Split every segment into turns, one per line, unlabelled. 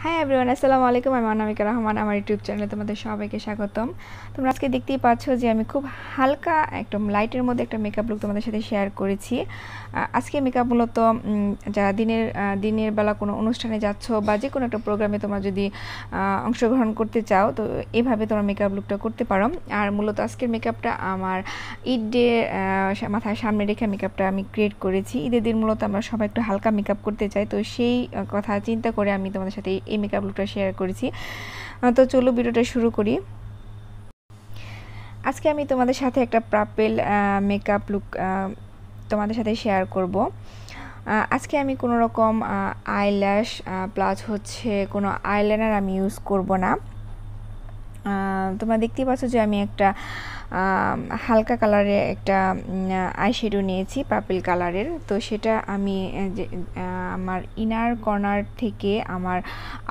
Hi everyone, আসসালামু আলাইকুম। আমি অনামিকা রহমান, আমার ইউটিউব চ্যানেলে তোমাদের সবাইকে স্বাগতম। তোমরা আজকে দেখতেই পাচ্ছ যে আমি খুব হালকা একদম লাইটের মধ্যে একটা মেকআপ লুক তোমাদের সাথে শেয়ার করেছি। আজকে মেকআপ মূলত যারা দিনের বেলা কোনো অনুষ্ঠানে যাচ্ছ বা যে কোনো একটা প্রোগ্রামে তোমরা যদি অংশগ্রহণ করতে চাও তো এভাবে তোমরা মেকআপ লুকটা করতে পারো। আর মূলত আজকের মেকআপটা আমার ঈদ ডে মাথায় সামনে রেখে মেকআপটা আমি ক্রিয়েট করেছি। ঈদের দিন মূলত আমরা সবাই একটু হালকা মেকআপ করতে চাই, তো সেই কথা চিন্তা করে আমি তোমাদের সাথে এই মেকআপ লুকটা শেয়ার করেছি। তো চলো ভিডিওটা শুরু করি। আজকে আমি তোমাদের সাথে একটা পার্পল মেকআপ লুক তোমাদের সাথে শেয়ার করব। আজকে আমি কোনো রকম আইল্যাশ প্লাস হচ্ছে কোনো আইলাইনার আমি ইউজ করব না। তোমরা দেখতেই পাচ্ছ যে আমি একটা হালকা কালারের একটা আইশ্যাডো নিয়েছি পার্পল কালারের। তো সেটা আমি আমার ইনার কর্নার থেকে আমার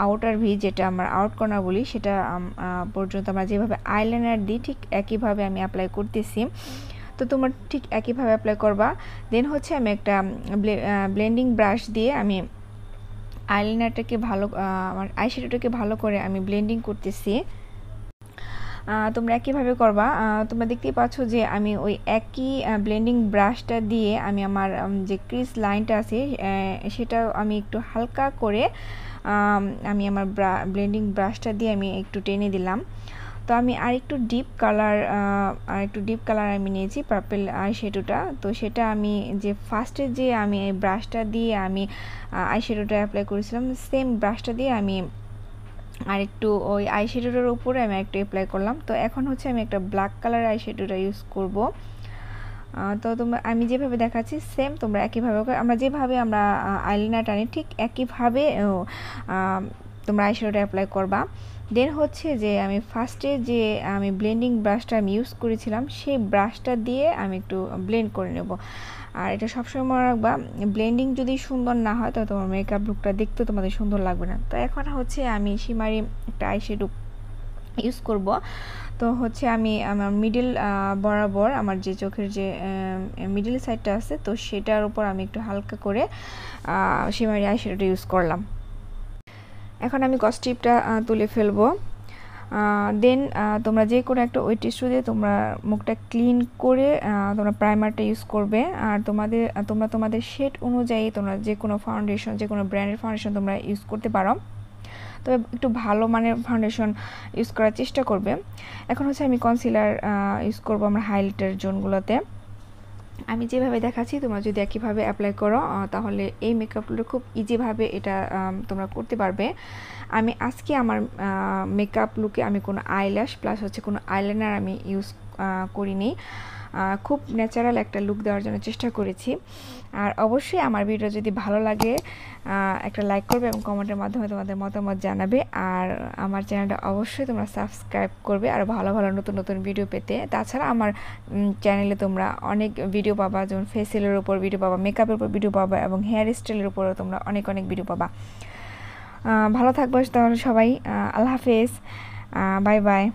আউটার ভি, যেটা আমার আউট কর্নার বলি, সেটা পর্যন্ত আমরা যেভাবে আইলাইনার দিই ঠিক একইভাবে আমি অ্যাপ্লাই করতেছি। তো তোমার ঠিক একইভাবে অ্যাপ্লাই করবা। দেন হচ্ছে আমি একটা ব্লেন্ডিং ব্রাশ দিয়ে আমি আইলাইনারটাকে আমার আইশ্যাডোটাকে ভালো করে আমি ব্লেন্ডিং করতেছি। তোমরা একইভাবে করবা। তোমরা দেখতেই পাচ্ছ যে আমি ওই একই ব্লেন্ডিং ব্রাশটা দিয়ে আমি আমার যে ক্রিজ লাইনটা আছে সেটা আমি একটু হালকা করে আমি আমার ব্লেন্ডিং ব্রাশটা দিয়ে আমি একটু টেনে দিলাম। তো আমি আরেকটু ডিপ কালার আমি নিয়েছি পার্পল আইশ্যাডোটা। তো সেটা আমি যে ফার্স্টে যে আমি এই ব্রাশটা দিয়ে আমি আইশ্যাডোটা অ্যাপ্লাই করেছিলাম, সেম ব্রাশটা দিয়ে আমি আর একটু ওই আইশ্যাডোটার উপরে আমি একটু অ্যাপ্লাই করলাম। তো এখন হচ্ছে আমি একটা ব্ল্যাক কালার আইশ্যাডোটা ইউজ করব। তো আমি যেভাবে দেখাচ্ছি সেম তোমরা একইভাবে যেভাবে আমরা আইলাইনার টানি ঠিক একইভাবে তোমরা আইশ্যাডোটা অ্যাপ্লাই করবা। দেন হচ্ছে যে আমি ফার্স্টে যে আমি ব্লেন্ডিং ব্রাশটা আমি ইউজ করেছিলাম সেই ব্রাশটা দিয়ে আমি একটু ব্লেন্ড করে নেব। আর এটা সবসময় মনে রাখবা, ব্লেন্ডিং যদি সুন্দর না হয় তো তোমার মেকআপ লুকটা দেখতে তোমাদের সুন্দর লাগবে না। তো এখন হচ্ছে আমি শিমারি একটা আইশ্যাডো ইউজ করব। তো হচ্ছে আমি আমার মিডল বরাবর আমার যে চোখের যে মিডল সাইডটা আছে তো সেটার উপর আমি একটু হালকা করে শিমারি আইশ্যাডোটা ইউজ করলাম। এখন আমি কস্টিপটা তুলে ফেলবো। দেন তোমরা যে কোনো একটা ওয়েট টিস্যু দিয়ে তোমরা মুখটা ক্লিন করে তোমরা প্রাইমারটা ইউজ করবে। আর তোমরা তোমাদের শেড অনুযায়ী তোমরা যে কোনো ফাউন্ডেশন, যে কোনো ব্র্যান্ডের ফাউন্ডেশন তোমরা ইউজ করতে পারো, তবে একটু ভালো মানের ফাউন্ডেশন ইউজ করার চেষ্টা করবে। এখন হচ্ছে আমি কনসিলার ইউজ করব আমার হাইলাইটার জোনগুলোতে। আমি যেভাবে দেখাচ্ছি তোমরা যদি একইভাবে অ্যাপ্লাই করো তাহলে এই মেকআপগুলো খুব ইজিভাবে এটা তোমরা করতে পারবে। আমি আজকে আমার মেকআপ লুকে আমি কোনো আইল্যাশ প্লাস হচ্ছে কোনো আইলাইনার আমি ইউজ করিনি। খুব ন্যাচারাল একটা লুক দেওয়ার জন্য চেষ্টা করেছি। আর অবশ্যই আমার ভিডিও যদি ভালো লাগে একটা লাইক করবে এবং কমেন্টের মাধ্যমে তোমাদের মতামত জানাবে। আর আমার চ্যানেলটা অবশ্যই তোমরা সাবস্ক্রাইব করবে আর ভালো ভালো নতুন নতুন ভিডিও পেতে। তাছাড়া আমার চ্যানেলে তোমরা অনেক ভিডিও পাবা, যেমন ফেসিয়ালের উপর ভিডিও পাবা, মেকআপের উপর ভিডিও পাবা এবং হেয়ার স্টাইলের উপরও তোমরা অনেক ভিডিও পাবা। ভালো থাকবো তাহলে সবাই। আল্লাহ হাফেজ, বাই বাই।